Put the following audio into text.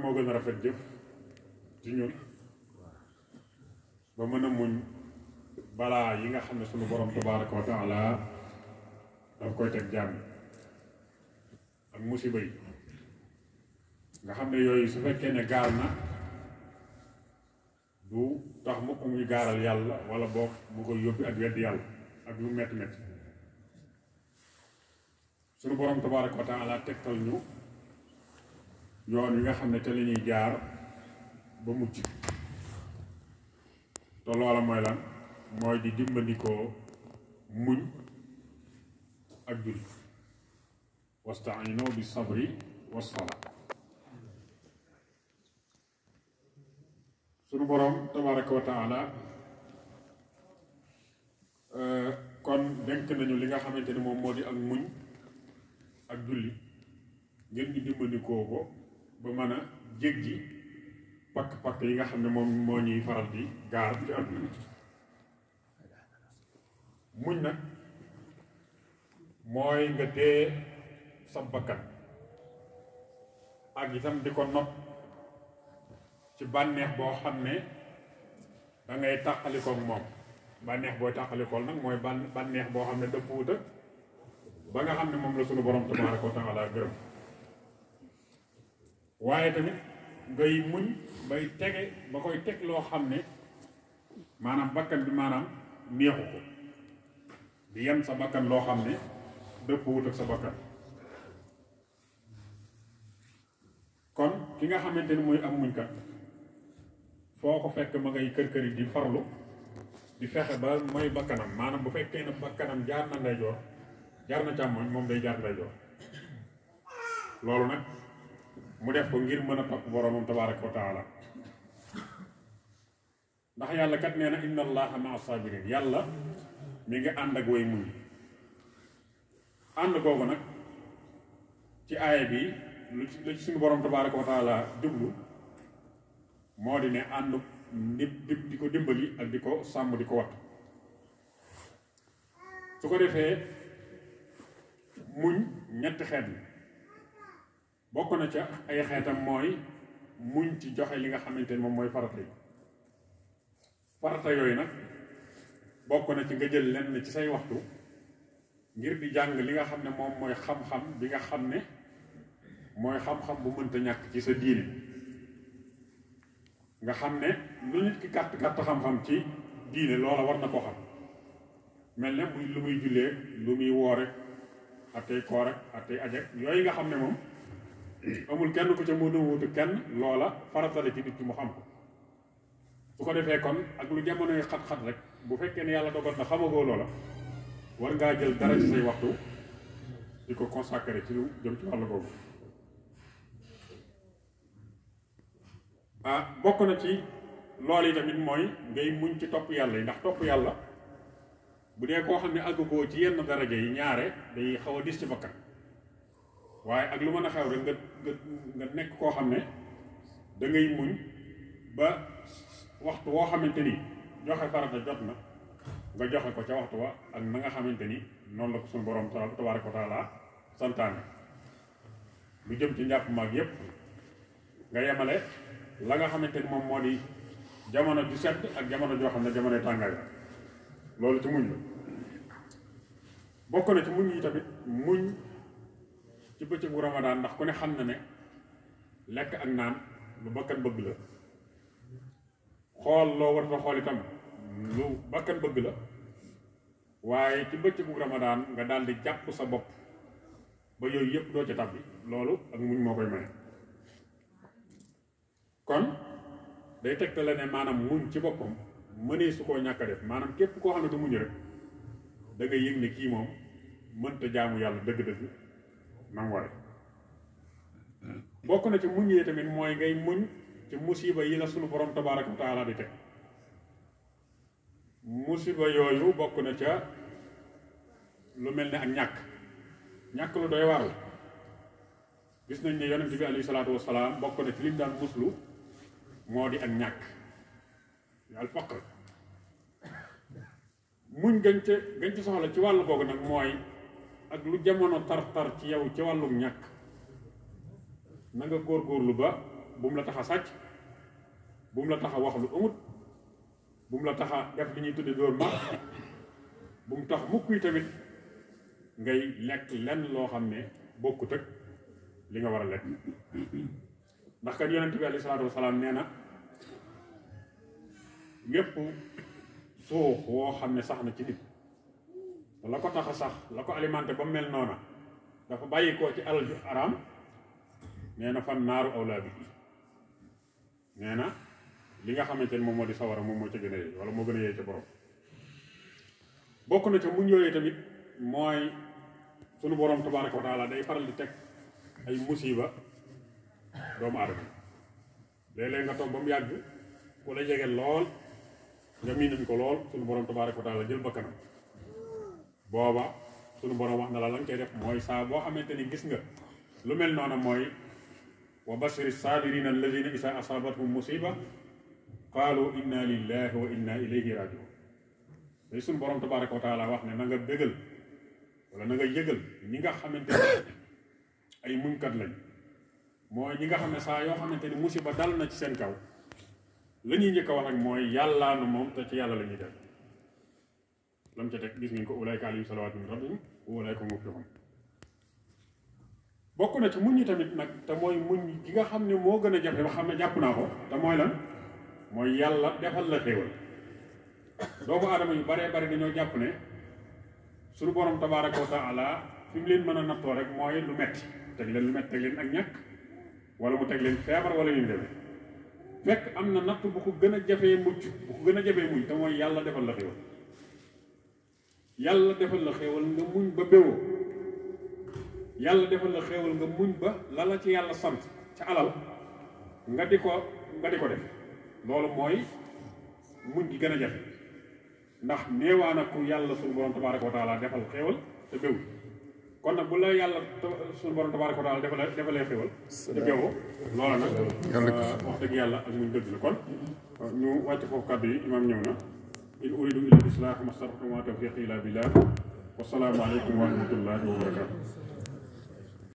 moo gën a rafet jëf ci ñun ba mën a muñ balaa yi nga xam ne sunu borom tabaraka wa taala daf koy teg jaam ak musiba yi nga xam ne yooyu su fekkee ne gaar na du tax mukk muy gaaral yàlla wala boog mu koy yóbbi ak wedd yàlla ak lu metti metti sunu borom tabaraka wa taala tegtal ñu yoon yi nga xam ne te la ñuy jaar ba mucc te loola mooy lan mooy di dimbandikoo muñ ak julli wasta'iinu bi sabri was salaa sunu borom tabaraka wa taala kon denk nañu li nga xamante ni moom moo di ak muñ ak julli ngir ñu dimbandikoo ko ba mën a jéggi pakk-pakk yi nga xam ne moom moo ñuy faral di gaar ci àdduna muñ nag mooy nga dee sa bakkan ak itam di ko not ci bànneex boo xam ne da ngay tàqalikoog moom bànneex booy tàqalikool nag mooy bànneex boo xam ne dëpp wuta ba nga xam ne moom la sunu borom tabaaraka wa taala gërëm waaye tamit ngay muñ bay tege ba koy teg loo xam ne maanaam bakkan bi maanaam neexu ko di yem sa bakkan loo xam ne dëpp wut ak sa bakkan kon ki nga xamante ni mooy am muñkat foo ko fekk ma ngay kër kër yi di farlu di fexe ba mooy bakkanam maanaam bu fekkee ne bakkanam jaar na ndeyjoor jaar na càmmoñ moom day jaar ndeyjoor loolu nag mu def ko ngir mën a topp boromam tabaaraka wa taala ndax yàlla kat nee na inna allaha maa sabirin yàlla mi ngi ànd ak way muñ ànd googu nag ci aaya bi lu ci suñu borom tabaaraka wa taala jublu moo di ne ànd di ko dimbali ak di ko sàmm di ko wattu su ko defee muñ ñetti xeet la bokk na ca ay xeetam mooy muñ ci joxe li nga xamante ni moom mooy farata yi farata yooyu nag bokk na ci nga jël lenn ci say waxtu ngir di jàng li nga xam ne moom mooy xam-xam bi nga xam ne mooy xam-xam bu mënta ñàkk ci sa diine nga xam ne lu nit ki gàtt gàtt xam-xam ci diine loola war na ko xam mel ne muy lu muy jullee lu muy woore attey koor ak attey ajek yooyu nga xam ne moom amul kenn ku ca mën a wutu kenn loola faratale ci nit ki mu xam ko su ko defee kon ak lu jamonoy xat-xat rek bu fekkee ne yàlla dogal na xamagoo loola war ngaa jël dara ci say waxtu di ko consacré ci lu jëm ci wàllu boobu bokk na ci loolu yi tamit mooy ngay muñ ci topp yàlla yi ndax topp yàlla bu dee koo xam ne àggugoo ci yenn daraja yi ñaare day xaw a dis ci bakkan waaye ak lu mën a xew rek nga nekk koo xam ne da ngay muñ ba waxtu woo xamante ni joxe farata jot na nga joxe ko ca waxtu wa ak na nga xamante ni noonu la ko suñu borom tabaaraka wa taala santaane lu jëm ci njàpp maag yépp nga yemale la nga xamante ni moom moo di jamono ju sedd ak jamono joo xam ne jamonoy tàngaay la loolu ci muñ la bokk na ci muñ yi tamit muñ ci bëccëgu ramadaan ndax ku ne xam na ne lekk ak naan lu bakkan bëgg la xool loo war a xool itam lu bakkan bëgg la waaye ci bëccëgu ramadaan nga daal di jàpp sa bopp ba yooyu yëpp doo ca tàbbi loolu ak muñ moo koy maye kon day tegtale ne maanaam muñ ci boppam mënee su koo ñàkk a def maanaam képp koo xam ne du muñ rek da ngay yëg ne kii moom mënta jaamu yàlla dëgg-dëgg nam ware bokk na ci muñ yi tamit mooy ngay muñ ci musiba yi la sunu borom tabaaraka wa taala di teg musiba yooyu bokk na ca lu mel ne ak ñàkk lu doy waar gis nañ ne yonent bi alayhi salaatu wasalaam bokk na ci lim daan muslu moo di ak ñàkk al faqr muñ gañ ci soxla ci wàllu googu nag mooy ak lu jamono tar-tar ci yow ci wàllu ñàkk na nga góorgóorlu ba bu mu la tax a sàcc bu mu la tax a wax lu amut bu mu la tax a def li ñuy tudde dóor ma bu mu tax mukk yi tamit ngay lekk lenn loo xam ne bokkut ak li nga war a lekk ndax kat yonent bi alayhi salaatu wasalaam nee na lépp suux woo xam ne sax na ci nit la ko tax a sax la ko alimenté ba mel noona dafa bàyyi koo ci alal ju araam nee na fan naaru awlaa bi nee na li nga xamante ne moom moo di sawara moom moo ca gën a yee wala moo gën a yee ca borom bokk na ca muñ yooyu tamit mooy sunu borom tabaaraka wa taala day faral di teg ay musiba doomu aadama léeg-léeg nga toog ba mu yàgg ku la jege lool nga miinuñ ko lool sunu borom tabaaraka wa taala jël bakkanam booba sunu borom wax na la nga koy def mooy saa boo xamante ni gis nga lu mel noonu mooy wa bashiri saabirina alladina isa asabathum musiba qaalu inna lillahi wa inna ilayhi rajiun day sunu borom tabaaraka wa taala wax ne na nga bégal wala na nga yëgal ñi nga xamante ne ay muñkat lañ mooy ñi nga xam ne saa yoo xamante ni musiba dal na ci seen kaw la ñuy njëkk a wax rek mooy yàllaa nu moom te ci yàlla la ñuy def lam ca teg gis ngeen ko ulayka alayhim salawaatu min rabbihim wa ulayka hum muflihun bokk na ci muñ ñi tamit nag te mooy muñ gi nga xam ne moo gën a jafe ba xam ne jàpp naa ko te mooy lan mooy yàlla defal la xéewal doomu aadama yu baree bari dañoo jàpp ne suñu borom tabaaraka wa taala fi mu leen mën a nattoo rek mooy lu metti teg leen lu metti teg leen ak ñàkk wala mu teg leen feebar wala ñu demee fekk am na natt bu ko gën a jafee mucc bu ko gën a jafee muñ te mooy yàlla defal la xéewal yàlla defal la xéewal nga muñ ba béwoo yàlla defal la xéewal nga muñ ba la la ci yàlla sant ca alal nga di ko def loolu mooy muñ gi gën a jafe ndax néewaana ku yàlla suñu borom tabaaraka wa taala defal xéewal te béwul kon nag bu la yàlla suñu borom tabaaraka wa taala defalee xéewal te béwoo loola nag wax dëgg yàlla ak muñ dëgg la kon ñu wàcc foofu kàddu yi imaam ñëw na in uridu illa al-islaaha ma stata'tu wa ma tawfiiqi illa billah wa salaamu aleykum wa rahmatullahi wa barakatuh